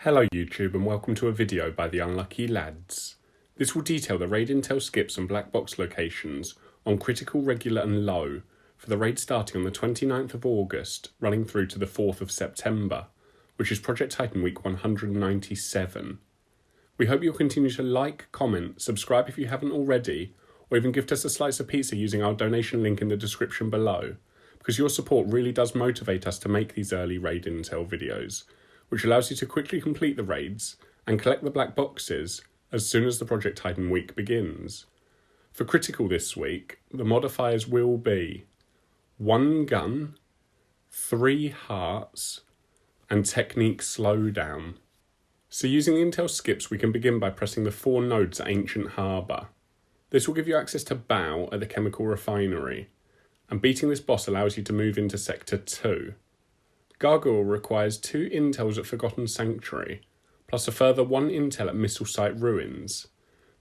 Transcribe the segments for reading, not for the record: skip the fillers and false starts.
Hello YouTube and welcome to a video by the Unlucky Lads. This will detail the raid intel skips and black box locations on critical, regular and low for the raid starting on the 29th of August running through to the 4th of September, which is Project Titan week 197. We hope you'll continue to like, comment, subscribe if you haven't already, or even gift us a slice of pizza using our donation link in the description below, because your support really does motivate us to make these early raid intel videos, which allows you to quickly complete the raids and collect the black boxes as soon as the Project Titan week begins. For critical this week, the modifiers will be 1 gun, 3 hearts, and technique slowdown. So using the intel skips, we can begin by pressing the 4 nodes at Ancient Harbour. This will give you access to Baal at the chemical refinery, and beating this boss allows you to move into Sector 2. Gargoyle requires 2 intels at Forgotten Sanctuary, plus a further 1 intel at Missile Site Ruins.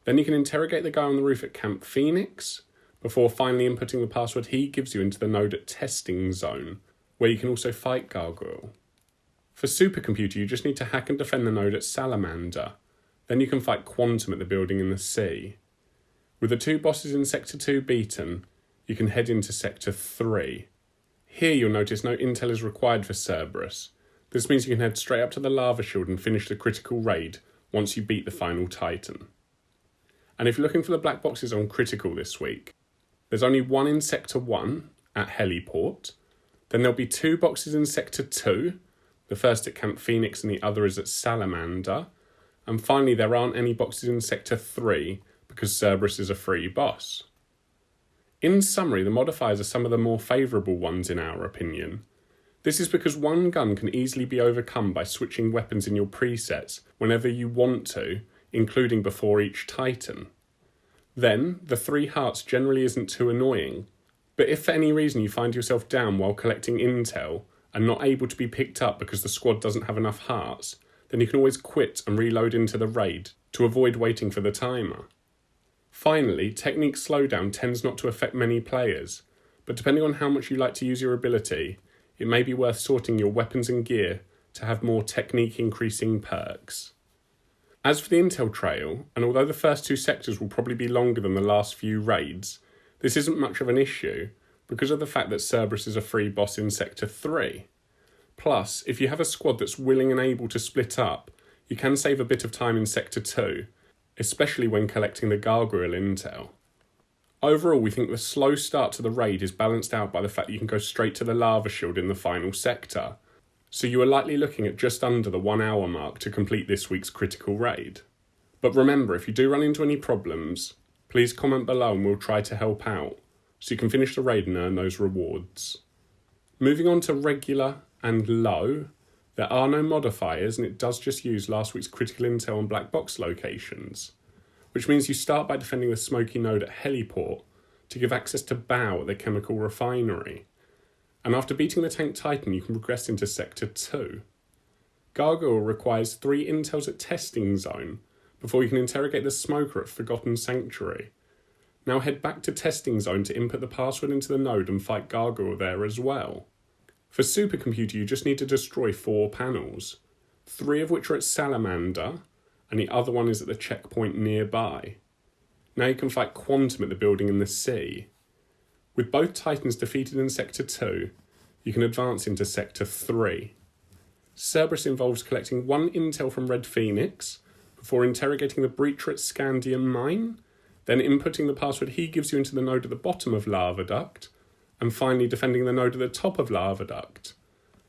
Then you can interrogate the guy on the roof at Camp Phoenix, before finally inputting the password he gives you into the node at Testing Zone, where you can also fight Gargoyle. For Supercomputer, you just need to hack and defend the node at Salamander. Then you can fight Quantum at the building in the sea. With the 2 bosses in Sector 2 beaten, you can head into Sector 3. Here you'll notice no intel is required for Cerberus. This means you can head straight up to the lava shield and finish the critical raid once you beat the final Titan. And if you're looking for the black boxes on critical this week, there's only 1 in Sector 1 at Heliport, then there'll be 2 boxes in Sector 2, the first at Camp Phoenix and the other is at Salamander, and finally there aren't any boxes in Sector 3 because Cerberus is a free boss. In summary, the modifiers are some of the more favourable ones in our opinion. This is because 1 gun can easily be overcome by switching weapons in your presets whenever you want to, including before each Titan. Then, the 3 hearts generally isn't too annoying, but if for any reason you find yourself down while collecting intel and not able to be picked up because the squad doesn't have enough hearts, then you can always quit and reload into the raid to avoid waiting for the timer. Finally, technique slowdown tends not to affect many players, but depending on how much you like to use your ability, it may be worth sorting your weapons and gear to have more technique increasing perks. As for the intel trail, and although the first 2 sectors will probably be longer than the last few raids, this isn't much of an issue because of the fact that Cerberus is a free boss in Sector 3. Plus, if you have a squad that's willing and able to split up, you can save a bit of time in Sector 2, especially when collecting the Gargoyle intel. Overall, we think the slow start to the raid is balanced out by the fact that you can go straight to the lava shield in the final sector, so you are likely looking at just under the 1 hour mark to complete this week's critical raid. But remember, if you do run into any problems, please comment below and we'll try to help out, so you can finish the raid and earn those rewards. Moving on to regular and low, there are no modifiers and it does just use last week's critical intel and black box locations, which means you start by defending the smoky node at Heliport to give access to Baal at the chemical refinery, and after beating the tank Titan you can progress into Sector 2. Gargoyle requires 3 intels at Testing Zone before you can interrogate the smoker at Forgotten Sanctuary. Now head back to Testing Zone to input the password into the node and fight Gargoyle there as well. For Supercomputer, you just need to destroy 4 panels, 3 of which are at Salamander, and the other one is at the checkpoint nearby. Now you can fight Quantum at the building in the sea. With both Titans defeated in Sector 2, you can advance into Sector 3. Cerberus involves collecting 1 intel from Red Phoenix, before interrogating the breacher at Scandium Mine, then inputting the password he gives you into the node at the bottom of Lava Duct, and finally defending the node at the top of Lava Duct.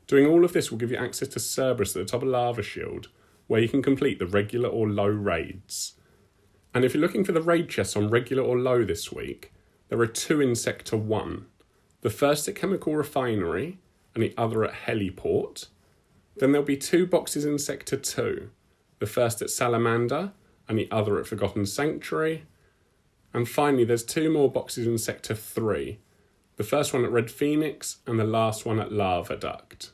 Doing all of this will give you access to Cerberus at the top of Lava Shield, where you can complete the regular or low raids. And if you're looking for the raid chests on regular or low this week, there are 2 in Sector 1. The first at Chemical Refinery, and the other at Heliport. Then there'll be 2 boxes in Sector 2, the first at Salamander, and the other at Forgotten Sanctuary. And finally there's 2 more boxes in Sector 3, the first one at Red Phoenix and the last one at Lava Duct.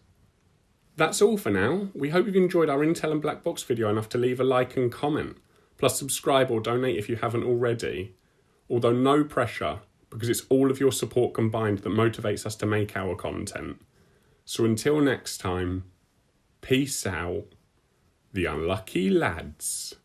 That's all for now. We hope you've enjoyed our Intel and Black Box video enough to leave a like and comment, plus subscribe or donate if you haven't already. Although no pressure, because it's all of your support combined that motivates us to make our content. So until next time, peace out. The Unlucky Lads.